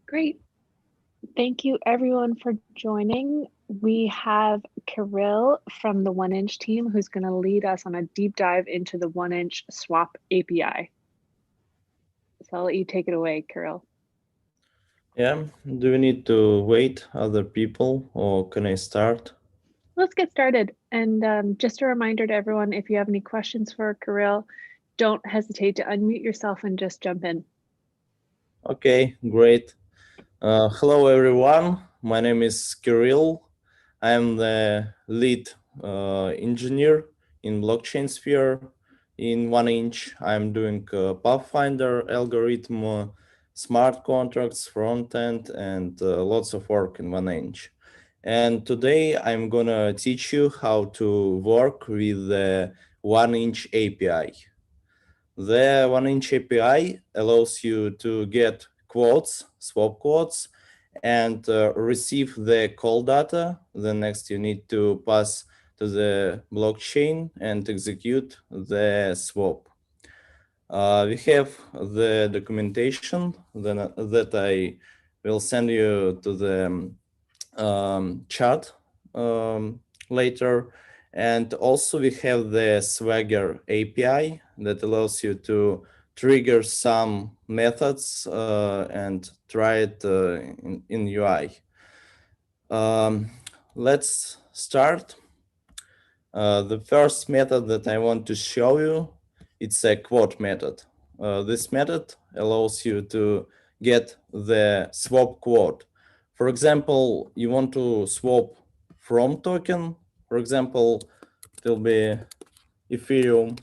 Great. Thank you everyone for joining. We have Kirill from the 1inch team who's going to lead us on a deep dive into the 1inch swap API. So I'll let you take it away, Kirill. Yeah, do we need to wait other people or can I start? Let's get started. And just a reminder to everyone, if you have any questions for Kirill, don't hesitate to unmute yourself and just jump in. Okay, great. Hello everyone, my name is Kirill. I am the lead engineer in blockchain sphere in 1inch. I'm doing Pathfinder algorithm, smart contracts, front end, and lots of work in 1inch. And today I'm gonna teach you how to work with the 1inch API. The 1inch API allows you to get quotes, swap quotes, and receive the call data. Then next you need to pass to the blockchain and execute the swap. We have the documentation that I will send you to the chat later. And also we have the Swagger API that allows you to trigger some methods and try it in UI. Let's start. The first method that I want to show you, it's a quote method. This method allows you to get the swap quote. For example, you want to swap from token. For example, it will be Ethereum,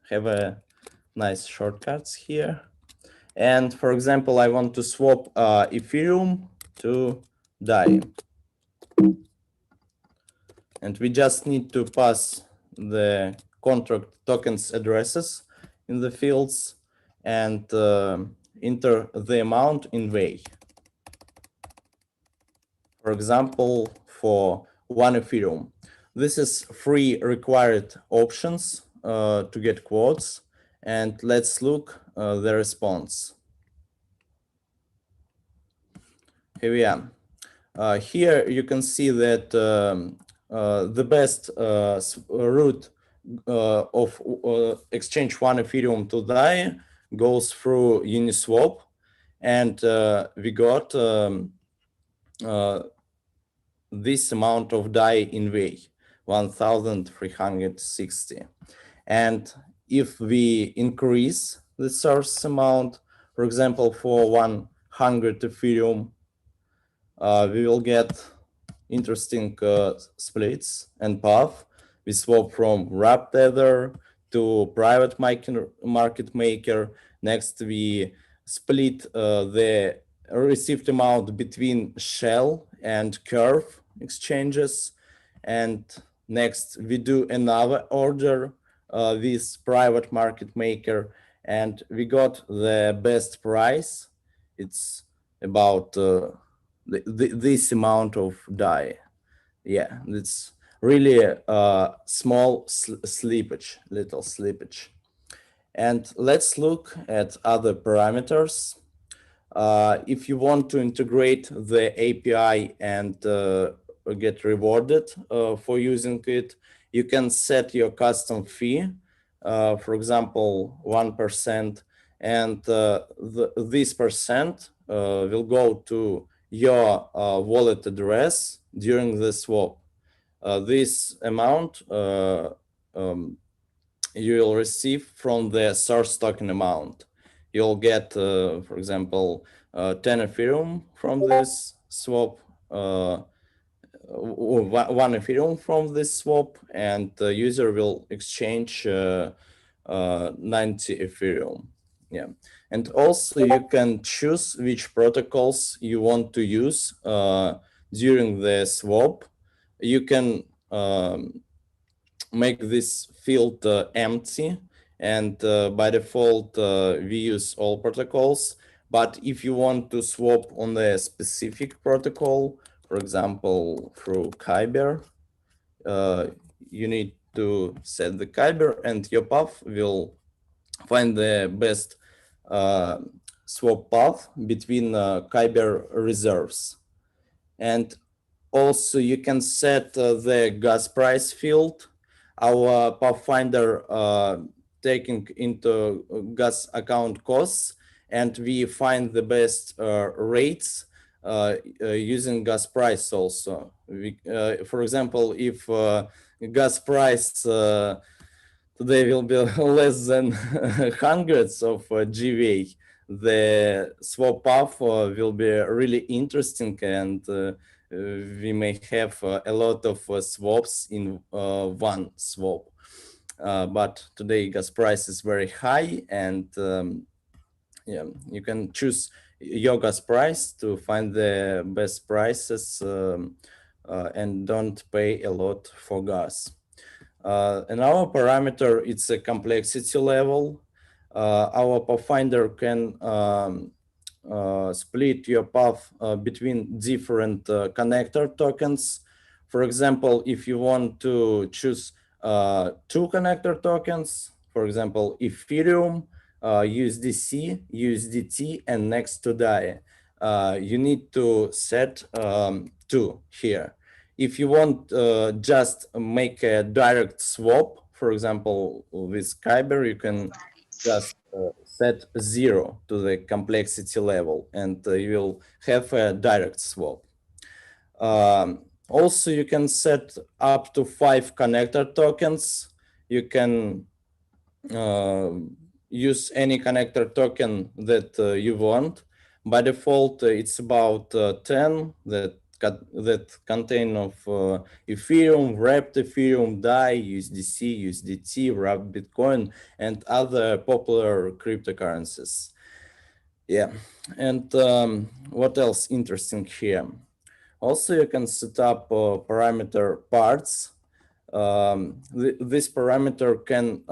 have a nice shortcuts here. And for example, I want to swap Ethereum to DAI. And we just need to pass the contract tokens addresses in the fields and enter the amount in way. For example, for 1 Ethereum. This is 3 required options to get quotes. And let's look the response. Here we are. Here you can see that the best route of exchange 1 Ethereum to DAI goes through Uniswap, and we got this amount of DAI in way, 1,360. And if we increase the source amount, for example, for 100 Ethereum, we will get interesting splits and path. We swap from wrap tether to private market maker. Next, we split the received amount between shell and curve exchanges. And next, we do another order with private market maker, and we got the best price. It's about this amount of DAI. Yeah, it's really a small slippage, little slippage. And let's look at other parameters. If you want to integrate the API and get rewarded for using it, you can set your custom fee, for example, 1%, and this percent will go to your wallet address during the swap. This amount you will receive from the source token amount. You'll get, for example, 10 Ethereum from this swap, 1 Ethereum from this swap, and the user will exchange 90 Ethereum. Yeah, and also you can choose which protocols you want to use during the swap. You can make this field empty, and by default we use all protocols. But if you want to swap on a specific protocol, for example through Kyber, you need to set the Kyber, and your path will find the best swap path between Kyber reserves. And also you can set the gas price field. Our Pathfinder taking into gas account costs, and we find the best rates using gas price also. For example, if gas price today will be less than hundreds of GVA, the swap path will be really interesting, and we may have a lot of swaps in one swap. But today gas price is very high, and yeah, you can choose your gas price to find the best prices and don't pay a lot for gas. Another parameter, it's a complexity level. Our Pathfinder can split your path between different connector tokens. For example, if you want to choose two connector tokens, for example, Ethereum, USDC, USDT, and next to DAI, you need to set two here. If you want just make a direct swap, for example, with Kyber, you can just set 0 to the complexity level, and you will have a direct swap. Also, you can set up to 5 connector tokens. You can use any connector token that you want. By default, it's about 10 that contain of Ethereum, wrapped Ethereum, DAI, USDC, USDT, wrapped Bitcoin, and other popular cryptocurrencies. Yeah, and what else interesting here? Also, you can set up parameter parts. This parameter can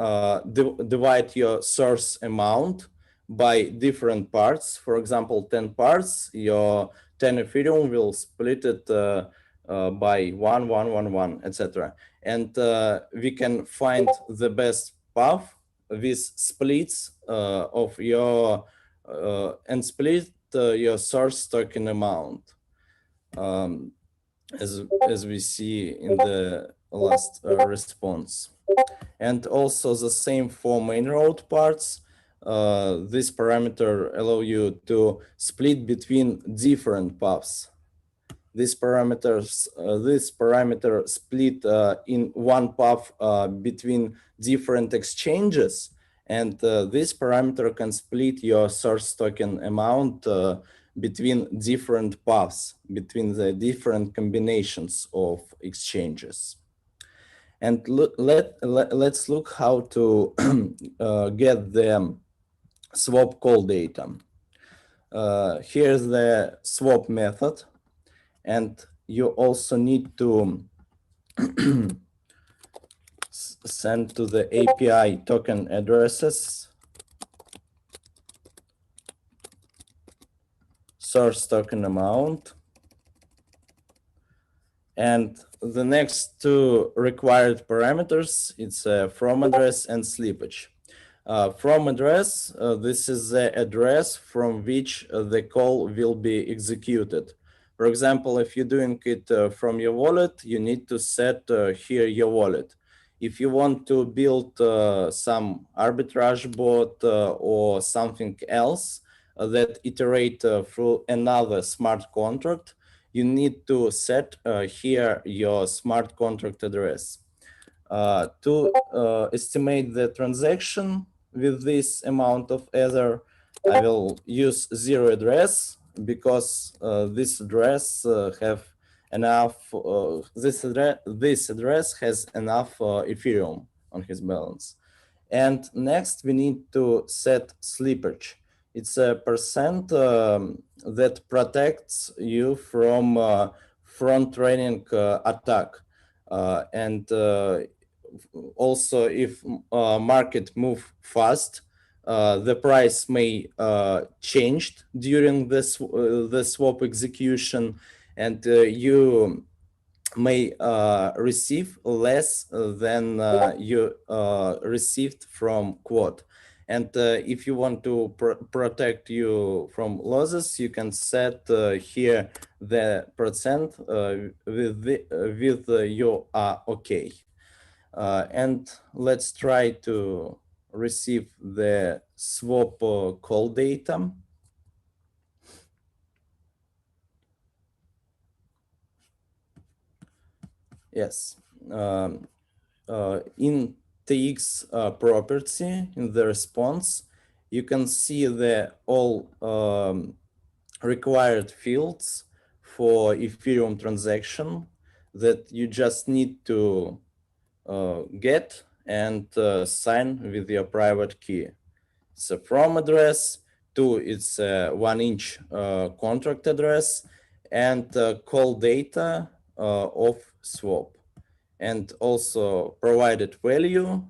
divide your source amount by different parts. For example, 10 parts, your 10 Ethereum will split it by 1, 1, 1, 1, etc. And we can find the best path with splits of your and split your source token amount. As we see in the last response. And also the same for main road parts. This parameter allow you to split between different paths. This parameter split in one path between different exchanges, and this parameter can split your source token amount between different paths, between the different combinations of exchanges. And let's look how to get the swap call data. Here's the swap method, and you also need to send to the API token addresses, source token amount, and the next two required parameters, it's from address and slippage. From address, this is the address from which the call will be executed. For example, if you're doing it from your wallet, you need to set here your wallet. If you want to build some arbitrage bot or something else that iterate through another smart contract, you need to set here your smart contract address. To estimate the transaction with this amount of Ether, I will use 0 address because this address have enough. This address has enough Ethereum on his balance. And next, we need to set slippage. It's a percent that protects you from front running attack. And also, if market move fast, the price may change during this the swap execution, and you may receive less than you received from quote. And if you want to protect you from losses, you can set here the percent with you are okay. And let's try to receive the swap call data. Yes. In TX property, in the response, you can see the all required fields for Ethereum transaction that you just need to get and sign with your private key. It's a from address, two, it's a 1-inch contract address, and call data of swap. And also provided value,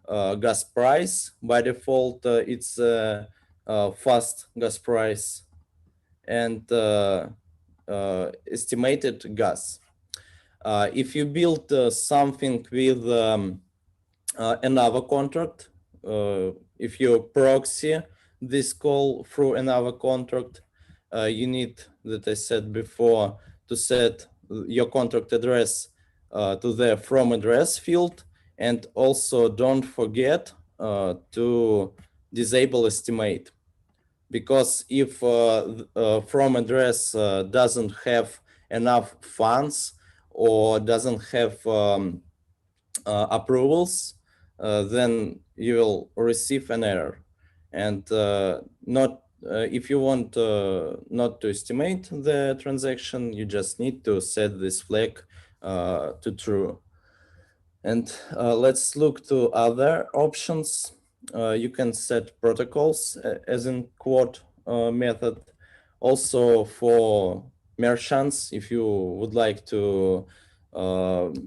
gas price. By default, it's fast gas price, and estimated gas. If you build something with another contract, if you proxy this call through another contract, you need, that I said before, to set your contract address to the from address field, and also don't forget to disable estimate, because if from address doesn't have enough funds or doesn't have approvals, then you will receive an error. And not if you want not to estimate the transaction, you just need to set this flag to true. And let's look to other options. You can set protocols as in quote method. Also for merchants, if you would like to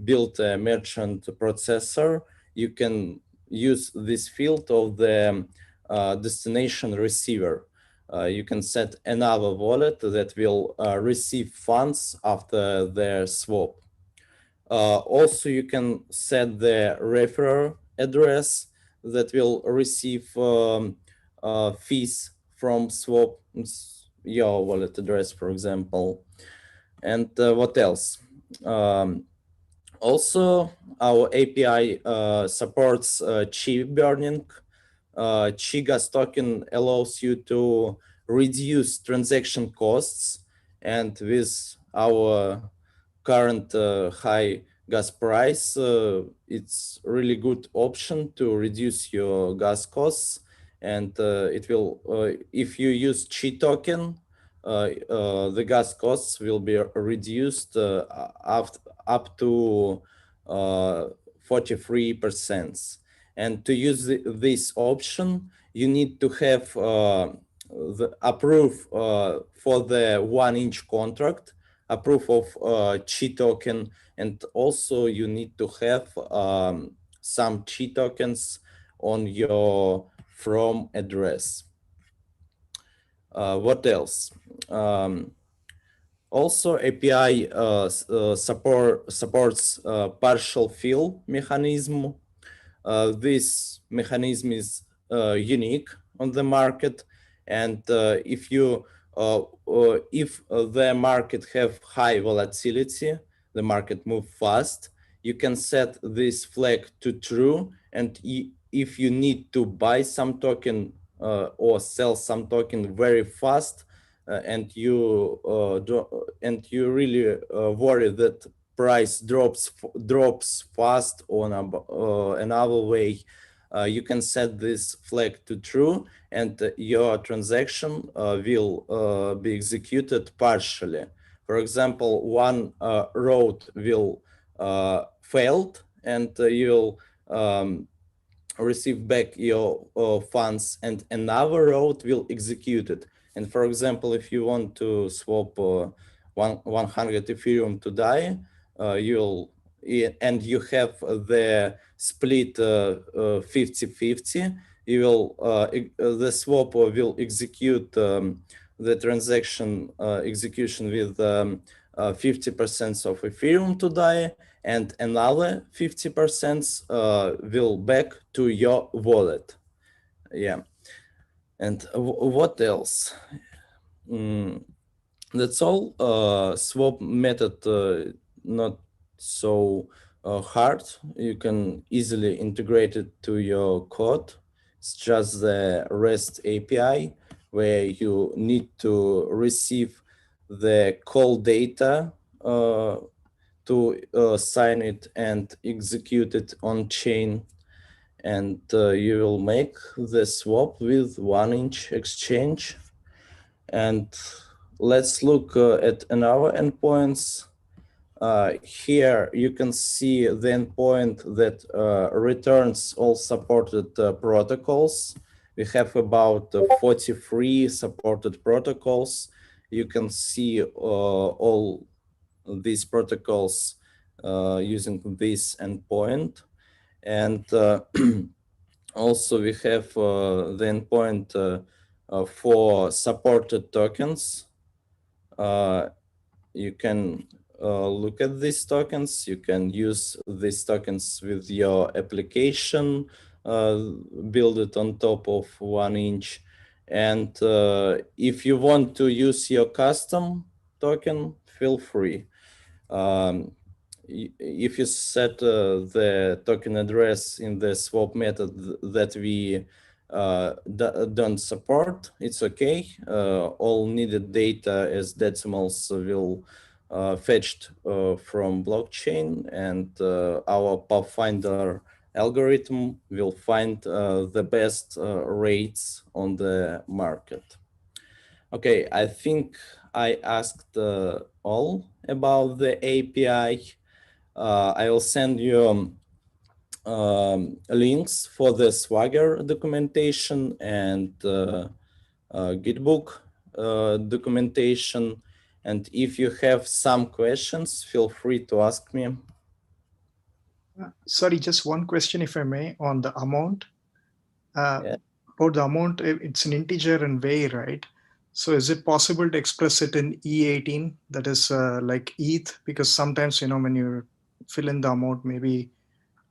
build a merchant processor, you can use this field of the destination receiver. You can set another wallet that will receive funds after their swap. Also, you can set the referrer address that will receive fees from swap, your wallet address, for example. And what else? Also, our API supports Chi burning. Chi gas token allows you to reduce transaction costs, and with our current high gas price, it's really good option to reduce your gas costs. And it will, if you use Chi token, the gas costs will be reduced up to 43%. And to use this option, you need to have the approve for the 1-inch contract, approve of Chi token, and also you need to have some Chi tokens on your from address. What else? Also, API supports partial fill mechanism. This mechanism is unique on the market, and if the market have high volatility, the market move fast, you can set this flag to true, and if you need to buy some token or sell some token very fast, and you really worry that price drops fast on another way, you can set this flag to true, and your transaction will be executed partially. For example, one road will failed, and you'll receive back your funds, and another road will execute it. And for example, if you want to swap 100 Ethereum to DAI, and you have the split 50-50, you will the swap will execute the transaction execution with 50% of Ethereum to DAI, and another 50% will back to your wallet. Yeah. And what else? That's all. Swap method not so hard. You can easily integrate it to your code. It's just the REST API where you need to receive the call data to sign it and execute it on chain. And you will make the swap with 1-inch exchange. And let's look at another endpoints. Here you can see the endpoint that returns all supported protocols. We have about 43 supported protocols. You can see all these protocols using this endpoint. And also we have the endpoint for supported tokens. You can look at these tokens. You can use these tokens with your application, build it on top of 1-inch. And if you want to use your custom token, feel free. If you set the token address in the swap method that we don't support, it's okay. All needed data as decimals will fetched from blockchain, and our Pathfinder algorithm will find the best rates on the market. Okay, I think I asked all about the API. I will send you links for the Swagger documentation and Gitbook documentation. And if you have some questions, feel free to ask me. Sorry, just one question, if I may, on the amount. Yeah. About the amount, it's an integer and way, right? So is it possible to express it in E18, that is like ETH? Because sometimes, when you fill in the amount, maybe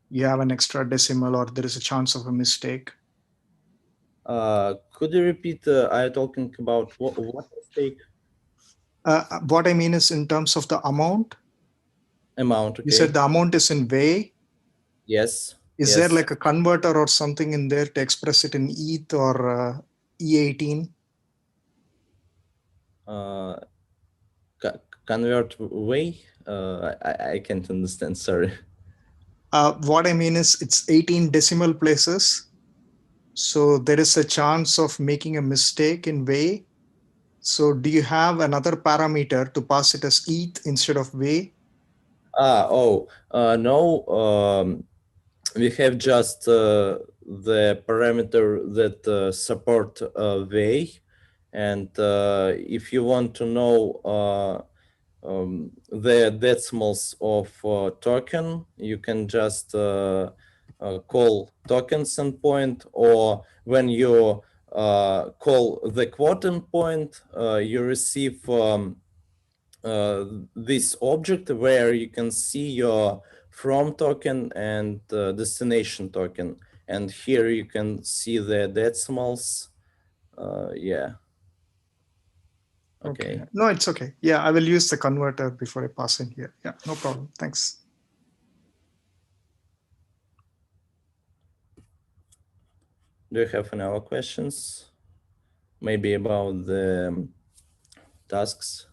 you have an extra decimal or there is a chance of a mistake. Could you repeat, are you talking about what mistake? What I mean is in terms of the amount. Amount, okay. You said the amount is in way. Yes. Is there like a converter or something in there to express it in ETH or E18? Convert way? I can't understand, sorry. What I mean is it's 18 decimal places. So there is a chance of making a mistake in way. So do you have another parameter to pass it as ETH instead of way? No. We have just the parameter that support way. And if you want to know the decimals of token, you can just call tokens endpoint, or when you call the quote endpoint, you receive this object where you can see your from token and destination token. And here you can see the decimals. Yeah. Okay. No, it's okay. Yeah, I will use the converter before I pass in here. Yeah, no problem. Thanks. Do you have any other questions? Maybe about the tasks?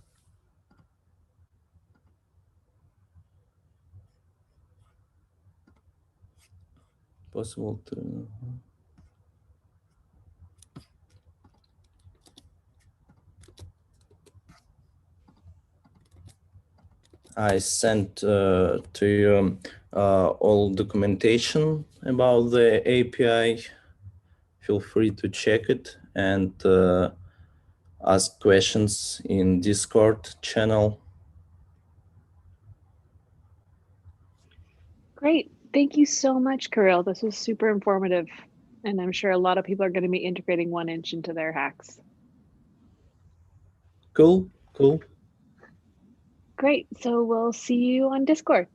Possible to... I sent to you all documentation about the API. Feel free to check it and ask questions in Discord channel. Great. Thank you so much, Kirill. This was super informative. And I'm sure a lot of people are going to be integrating 1-inch into their hacks. Cool. Great. So we'll see you on Discord.